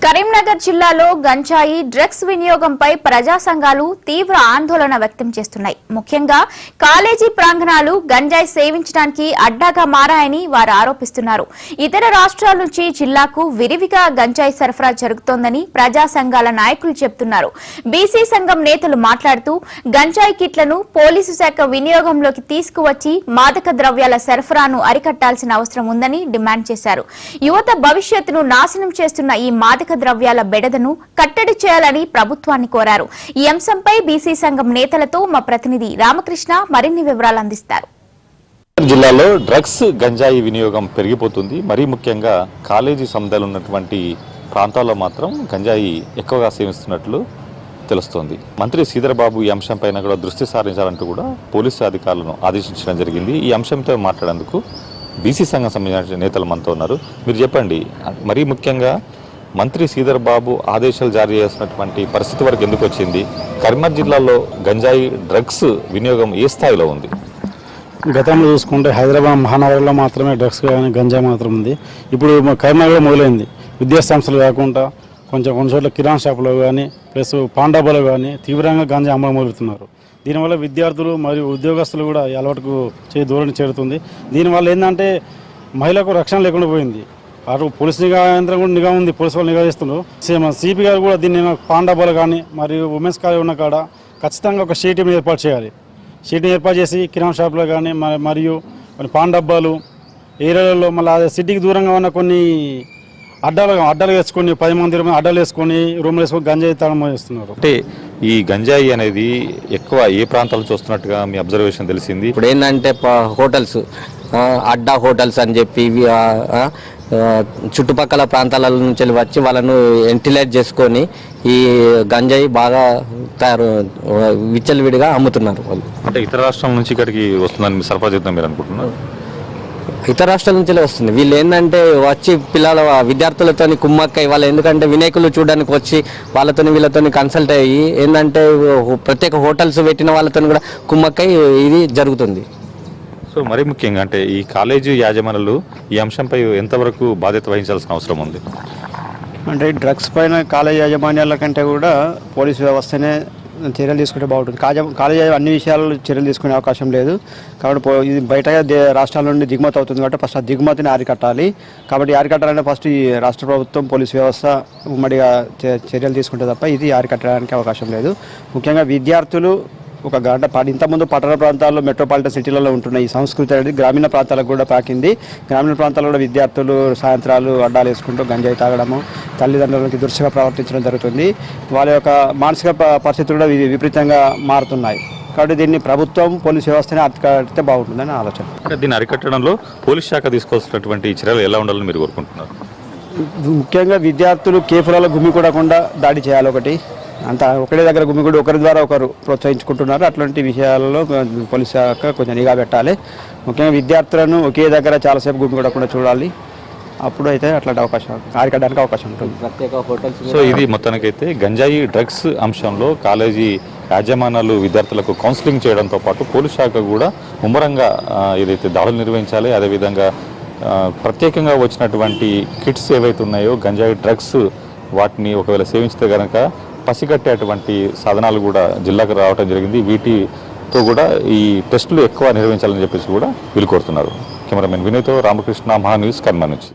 కరీంనగర్ జిల్లాలో గంజాయి డ్రగ్స్ వినియోగంపై ప్రజా సంఘాలు తీవ్ర ఆందోళన వ్యక్తం చేస్తున్నాయి. ముఖ్యంగా కాలేజీ ప్రాంగణాలు గంజాయి సేవించడానికి అడ్డాగా మారాయని వారు ఆరోపిస్తున్నారు. ఇతర రాష్ట్రాల నుంచి జిల్లాకు విరివిగా గంజాయి సరఫరా జరుగుతోందని ప్రజా సంఘాల నాయకులు చెబుతున్నారు. బీసీ సంఘం నేతలు మాట్లాడుతూ గంజాయి కిట్లను పోలీసు శాఖ వినియోగంలోకి తీసుకువచ్చి మాదక ద్రవ్యాల సరఫరాను అరికట్టాల్సిన అవసరం ఉందని డిమాండ్ చేశారు. యువత భవిష్యత్తును నాశనం చేస్తున్న ఈ మాదక ద్రవ్యాల బెడదను కట్టడి చేయాలని ప్రభుత్వాన్ని కోరారు. ఈ అంశంపై బీసీ సంఘం నేతలతో మా ప్రతినిధి రామకృష్ణ మరిన్ని వివరాలు అందిస్తారు. జిల్లాలో డ్రగ్స్ గంజాయి వినియోగం పెరిగిపోతుంది. మరీ ముఖ్యంగా కాలేజీ సముదాయాలు ఉన్నటువంటి ప్రాంతాల్లో మాత్రం గంజాయి ఎక్కువగా సేవిస్తున్నట్లు తెలుస్తోంది. మంత్రి శ్రీధర్బాబు ఈ అంశంపైన కూడా దృష్టి సారించాలంటూ కూడా పోలీసు అధికారులను ఆదేశించడం జరిగింది. ఈ అంశంతో మాట్లాడేందుకు బీసీ సంఘం సంబంధించిన నేతలు మనతో ఉన్నారు. మీరు చెప్పండి, మరీ ముఖ్యంగా మంత్రి శ్రీధర్బాబు ఆదేశాలు జారీ చేసినటువంటి పరిస్థితి వరకు ఎందుకు వచ్చింది? కరీంనగర్ జిల్లాలో గంజాయి డ్రగ్స్ వినియోగం ఏ స్థాయిలో ఉంది? గతంలో చూసుకుంటే హైదరాబాద్ మహానగరంలో మాత్రమే డ్రగ్స్ కానీ గంజాయి మాత్రం ఉంది. ఇప్పుడు కరీంనగర్లో మొదలైంది. విద్యాసంస్థలు కాకుండా కొంచెం కొన్ని చోట్ల కిరాణా షాపులో కానీ ప్లస్ పాండాబాలో కానీ తీవ్రంగా గంజాయి అమ్మడం మొదలుతున్నారు. దీనివల్ల విద్యార్థులు మరియు ఉద్యోగస్తులు కూడా ఈ అలవాటుకు దూరం చేరుతుంది. దీనివల్ల ఏంటంటే మహిళలకు రక్షణ లేకుండా పోయింది. అటు పోలీస్ నిఘా యంత్రం కూడా నిఘా ఉంది, పోలీసు వాళ్ళు నిఘా చేస్తున్నారు. సిపి గారు కూడా దీన్ని పాండాబాలు కానీ మరియు ఉమెన్స్ కాలేజ్ ఉన్న కాడ ఖచ్చితంగా ఒక షీటీని ఏర్పాటు చేయాలి. షీటీని ఏర్పాటు చేసి కిరాణా షాపులో కానీ మరియు కొన్ని పాండబ్బాలు ఏరియాలలో మళ్ళీ అదే సిటీకి దూరంగా ఉన్న కొన్ని అడ్డాలు వేసుకొని 10 మంది అడ్డాలు వేసుకొని రూమ్లు వేసుకొని గంజాయి తాగడం చేస్తున్నారు. అంటే ఈ గంజాయి అనేది ఎక్కువ ఏ ప్రాంతాలు చూస్తున్నట్టుగా మీ అబ్జర్వేషన్ తెలిసింది? ఇప్పుడు ఏంటంటే హోటల్స్, అడ్డా హోటల్స్ అని చెప్పి చుట్టుపక్కల ప్రాంతాల నుంచి వచ్చి వాళ్ళను ఎంటిలేట్ చేసుకొని ఈ గంజాయి బాగా విచ్చలవిడిగా అమ్ముతున్నారు వాళ్ళు. అంటే ఇతర రాష్ట్రాల నుంచి ఇక్కడికి వస్తుందని సరఫరా చేద్దాం మీరు అనుకుంటున్నారు? ఇతర రాష్ట్రాల నుంచే వస్తుంది. వీళ్ళు ఏంటంటే వచ్చి పిల్లల విద్యార్థులతో కుమ్మక్కై వాళ్ళు ఎందుకంటే వినాయకులు చూడడానికి వచ్చి వాళ్ళతో వీళ్ళతో కన్సల్ట్ అయ్యి ఏంటంటే ప్రత్యేక హోటల్స్ పెట్టిన వాళ్ళతో కూడా కుమ్మక్కై ఇది జరుగుతుంది. సో మరీ ముఖ్యంగా అంటే ఈ కాలేజీ యాజమానులు ఈ అంశంపై ఎంతవరకు బాధ్యత వహించాల్సిన అవసరం ఉంది? అంటే డ్రగ్స్ పైన కాలేజీ యాజమాన్యాల కంటే కూడా పోలీసు వ్యవస్థనే చర్యలు తీసుకుంటే బాగుంటుంది. కాలేజీ అన్ని విషయాల్లో చర్యలు తీసుకునే అవకాశం లేదు. కాబట్టి ఇది బయటగా రాష్ట్రాల నుండి దిగుమతి అవుతుంది కాబట్టి ఫస్ట్ ఆ దిగుమతిని అరికట్టాలి. కాబట్టి అరికట్టాలంటే ఫస్ట్ ఈ రాష్ట్ర ప్రభుత్వం పోలీసు వ్యవస్థ ఉమ్మడిగా చర్యలు తీసుకుంటే తప్ప ఇది అరికట్టడానికి అవకాశం లేదు. ముఖ్యంగా విద్యార్థులు ఒక గంట ఇంతకుముందు పట్టణ ప్రాంతాల్లో మెట్రోపాలిటన్ సిటీలలో ఉంటున్న ఈ సంస్కృతి అనేది గ్రామీణ ప్రాంతాలకు కూడా పాకింది. గ్రామీణ ప్రాంతాల్లో కూడా విద్యార్థులు సాయంత్రాలు అడ్డాలు వేసుకుంటూ గంజాయి తాగడము, తల్లిదండ్రులకి దురుసుగా ప్రవర్తించడం జరుగుతుంది. వాళ్ళ యొక్క మానసిక పరిస్థితులు కూడా విపరీతంగా మారుతున్నాయి. కాబట్టి దీన్ని ప్రభుత్వం పోలీసు వ్యవస్థనే అరికడితే బాగుంటుందని ఆలోచన. అంటే దీన్ని అరికట్టడంలో పోలీస్ శాఖ తీసుకోవాల్సినటువంటి చర్యలు ఎలా ఉండాలని మీరు కోరుకుంటున్నారు? ముఖ్యంగా విద్యార్థులు కేఫ్లలో గుమికూడకుండా దాడి చేయాలి. ఒకటి అంత ఒకటే దగ్గర గుమిగూడి ఒకరి ద్వారా ఒకరు ప్రోత్సహించుకుంటున్నారు. అట్లాంటి విషయాలలో పోలీస్ శాఖ కొంచెం నిఘా పెట్టాలి. ముఖ్యంగా విద్యార్థులను ఒకే దగ్గర చాలాసేపు గుమిగూడకుండా చూడాలి. అప్పుడు అయితే అట్లాంటి అవకాశం అరికట్టడానికి అవకాశం ఉంటుంది. సో ఇది మొత్తానికైతే గంజాయి డ్రగ్స్ అంశంలో కాలేజీ యాజమాన్యాలు విద్యార్థులకు కౌన్సిలింగ్ చేయడంతో పాటు పోలీస్ శాఖ కూడా ముమ్మరంగా ఏదైతే దాడులు నిర్వహించాలి, అదేవిధంగా ప్రత్యేకంగా వచ్చినటువంటి కిట్స్ ఏవైతే ఉన్నాయో గంజాయి డ్రగ్స్ వాటిని ఒకవేళ సేవించితే కనుక పసిగట్టేటువంటి సాధనాలు కూడా జిల్లాకు రావడం జరిగింది. వీటితో కూడా ఈ టెస్టులు ఎక్కువ నిర్వహించాలని చెప్పేసి కూడా వీలు కోరుతున్నారు. కెమెరామెన్ వినయ్తో రామకృష్ణ, మహా న్యూస్, కరీంనగర్ నుంచి.